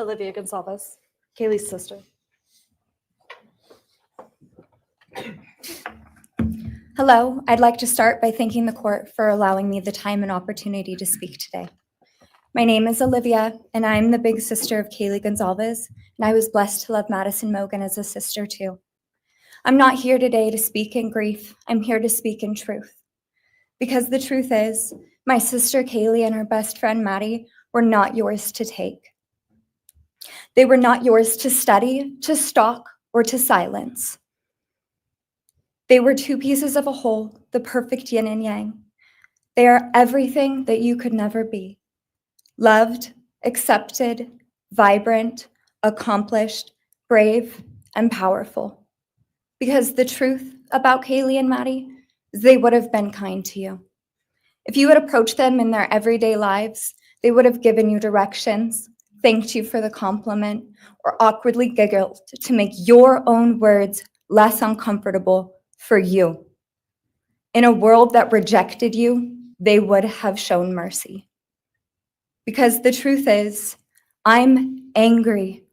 Olivia Gonsalves, Kaylee's sister. Hello, I'd like to start by thanking the court for allowing me the time and opportunity to speak today. My name is Olivia, and I'm the big sister of Kaylee Gonsalves, and I was blessed to love Madison Mogan as a sister too. I'm not here today to speak in grief, I'm here to speak in truth. Because the truth is, my sister Kaylee and her best friend Maddie were not yours to take. They were not yours to study, to stalk, or to silence. They were two pieces of a whole, the perfect yin and yang. They are everything that you could never be. Loved, accepted, vibrant, accomplished, brave, and powerful. Because the truth about Kaylee and Maddie is they would have been kind to you. If you had approached them in their everyday lives, they would have given you directions, thanked you for the compliment, or awkwardly giggled to make your own words less uncomfortable for you. In a world that rejected you, they would have shown mercy. Because the truth is, I'm angry.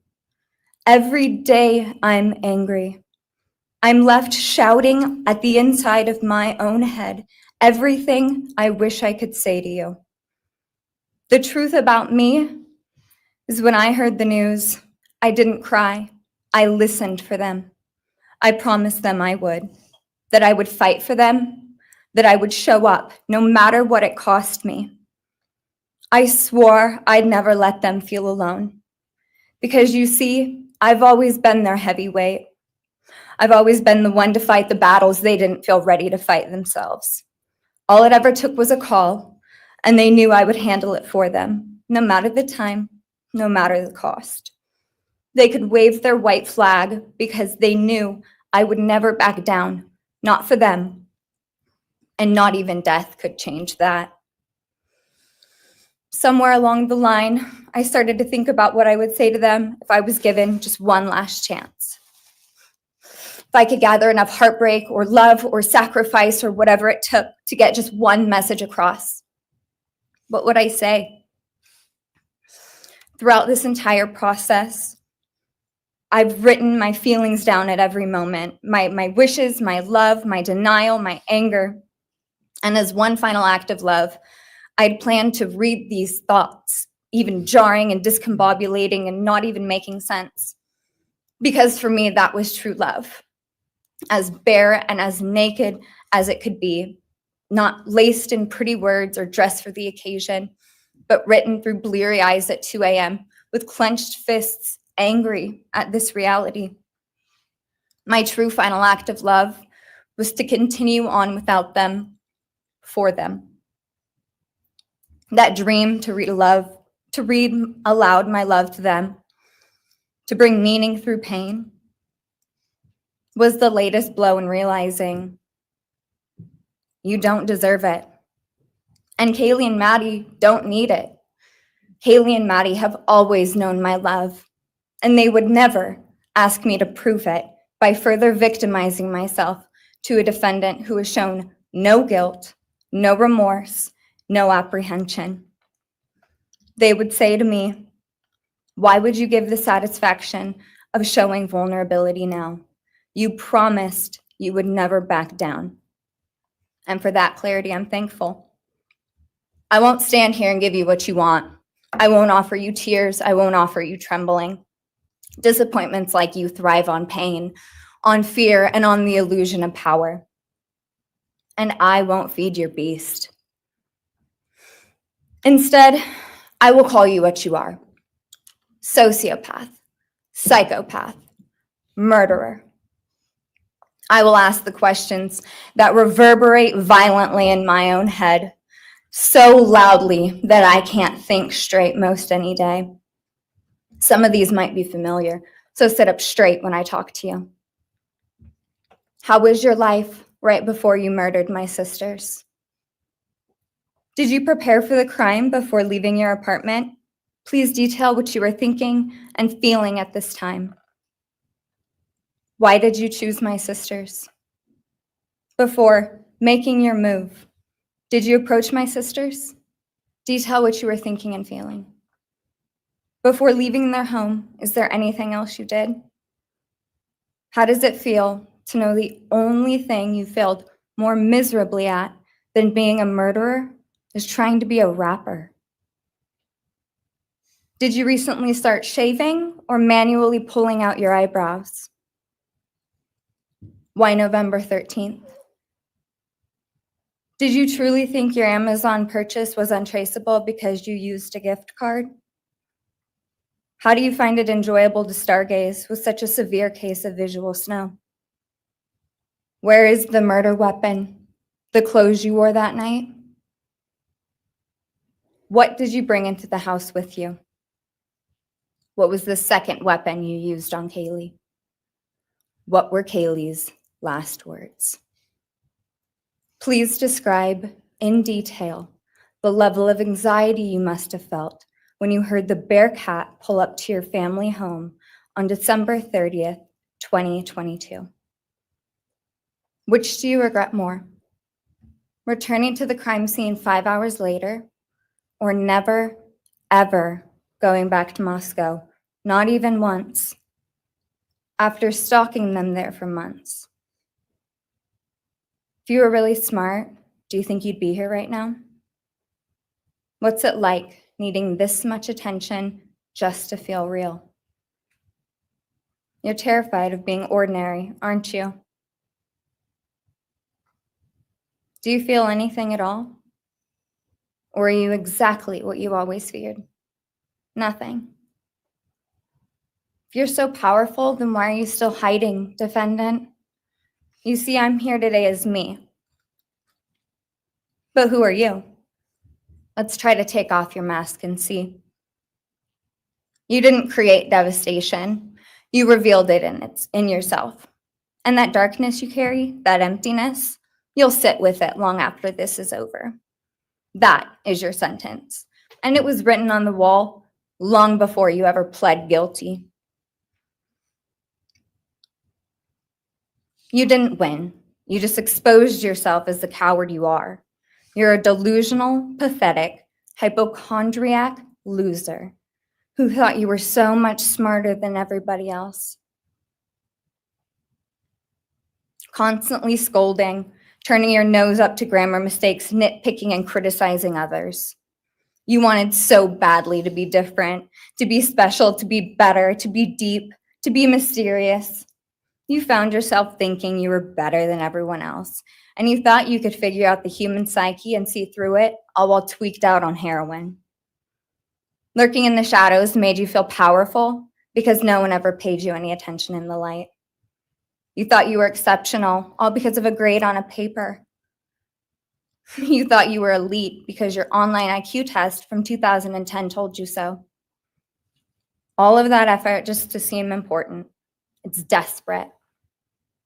Every day I'm angry. I'm left shouting at the inside of my own head everything I wish I could say to you. The truth about me is when I heard the news, I didn't cry. I listened for them. I promised them I would, that I would fight for them, that I would show up no matter what it cost me. I swore I'd never let them feel alone. Because you see, I've always been their heavyweight. I've always been the one to fight the battles they didn't feel ready to fight themselves. All it ever took was a call, and they knew I would handle it for them, no matter the time, no matter the cost. They could wave their white flag because they knew I would never back down, not for them, and not even death could change that. Somewhere along the line, I started to think about what I would say to them if I was given just one last chance. If I could gather enough heartbreak or love or sacrifice or whatever it took to get just one message across, what would I say? Throughout this entire process, I've written my feelings down at every moment, my wishes, my love, my denial, my anger. And as one final act of love, I'd planned to read these thoughts, even jarring and discombobulating and not even making sense. Because for me, that was true love. As bare and as naked as it could be, not laced in pretty words or dressed for the occasion, but written through bleary eyes at 2 a.m. with clenched fists, angry at this reality. My true final act of love was to continue on without them, for them. That dream to read aloud my love to them, to bring meaning through pain, was the latest blow in realizing you don't deserve it. And Kaylee and Maddie don't need it. Kaylee and Maddie have always known my love, and they would never ask me to prove it by further victimizing myself to a defendant who has shown no guilt, no remorse, no apprehension. They would say to me, "Why would you give the satisfaction of showing vulnerability now? You promised you would never back down." And for that clarity, I'm thankful. I won't stand here and give you what you want. I won't offer you tears. I won't offer you trembling. Disappointments like you thrive on pain, on fear, and on the illusion of power. And I won't feed your beast. Instead, I will call you what you are: sociopath, psychopath, murderer. I will ask the questions that reverberate violently in my own head, so loudly that I can't think straight most any day. Some of these might be familiar, so sit up straight when I talk to you. How was your life right before you murdered my sisters? Did you prepare for the crime before leaving your apartment? Please detail what you were thinking and feeling at this time. Why did you choose my sisters? Before making your move, did you approach my sisters? Detail what you were thinking and feeling. Before leaving their home, is there anything else you did? How does it feel to know the only thing you failed more miserably at than being a murderer is trying to be a rapper? Did you recently start shaving or manually pulling out your eyebrows? Why November 13th? Did you truly think your Amazon purchase was untraceable because you used a gift card? How do you find it enjoyable to stargaze with such a severe case of visual snow? Where is the murder weapon? The clothes you wore that night? What did you bring into the house with you? What was the second weapon you used on Kaylee? What were Kaylee's last words? Please describe in detail the level of anxiety you must have felt when you heard the Bearcat pull up to your family home on December 30th, 2022. Which do you regret more? Returning to the crime scene 5 hours later, or never, ever going back to Moscow, not even once, after stalking them there for months? If you were really smart, do you think you'd be here right now? What's it like needing this much attention just to feel real? You're terrified of being ordinary, aren't you? Do you feel anything at all? Or are you exactly what you always feared? Nothing. If you're so powerful, then why are you still hiding, defendant? You see, I'm here today as me. But who are you? Let's try to take off your mask and see. You didn't create devastation. You revealed it in yourself. And that darkness you carry, that emptiness, you'll sit with it long after this is over. That is your sentence. And it was written on the wall long before you ever pled guilty. You didn't win. You just exposed yourself as the coward you are. You're a delusional, pathetic, hypochondriac loser who thought you were so much smarter than everybody else. Constantly scolding, turning your nose up to grammar mistakes, nitpicking and criticizing others. You wanted so badly to be different, to be special, to be better, to be deep, to be mysterious. You found yourself thinking you were better than everyone else, and you thought you could figure out the human psyche and see through it, all while tweaked out on heroin. Lurking in the shadows made you feel powerful because no one ever paid you any attention in the light. You thought you were exceptional, all because of a grade on a paper. You thought you were elite because your online IQ test from 2010 told you so. All of that effort just to seem important. It's desperate.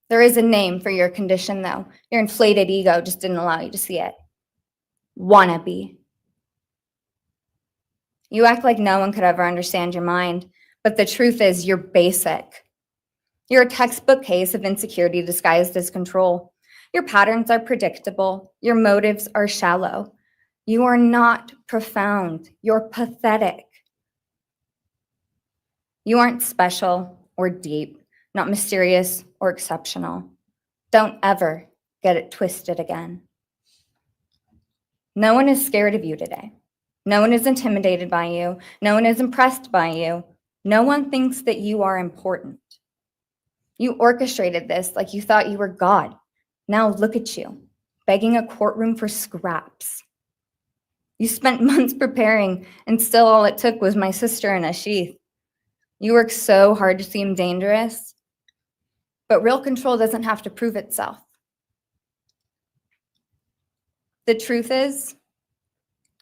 There is a name for your condition, though. Your inflated ego just didn't allow you to see it. Wannabe. You act like no one could ever understand your mind, but the truth is you're basic. You're a textbook case of insecurity disguised as control. Your patterns are predictable. Your motives are shallow. You are not profound. You're pathetic. You aren't special or deep, not mysterious or exceptional. Don't ever get it twisted again. No one is scared of you today. No one is intimidated by you. No one is impressed by you. No one thinks that you are important. You orchestrated this like you thought you were God. Now look at you, begging a courtroom for scraps. You spent months preparing, and still all it took was my sister in a sheath. You work so hard to seem dangerous, but real control doesn't have to prove itself. The truth is,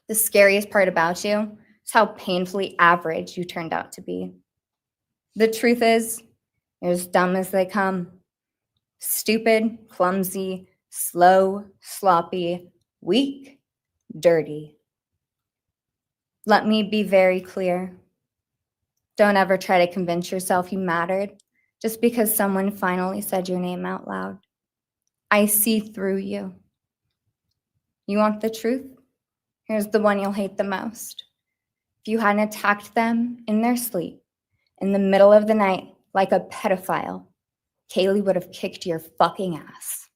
the scariest part about you is how painfully average you turned out to be. The truth is, you're as dumb as they come. Stupid, clumsy, slow, sloppy, weak, dirty. Let me be very clear. Don't ever try to convince yourself you mattered just because someone finally said your name out loud. I see through you. You want the truth? Here's the one you'll hate the most. If you hadn't attacked them in their sleep, in the middle of the night, like a pedophile, Kaylee would have kicked your fucking ass.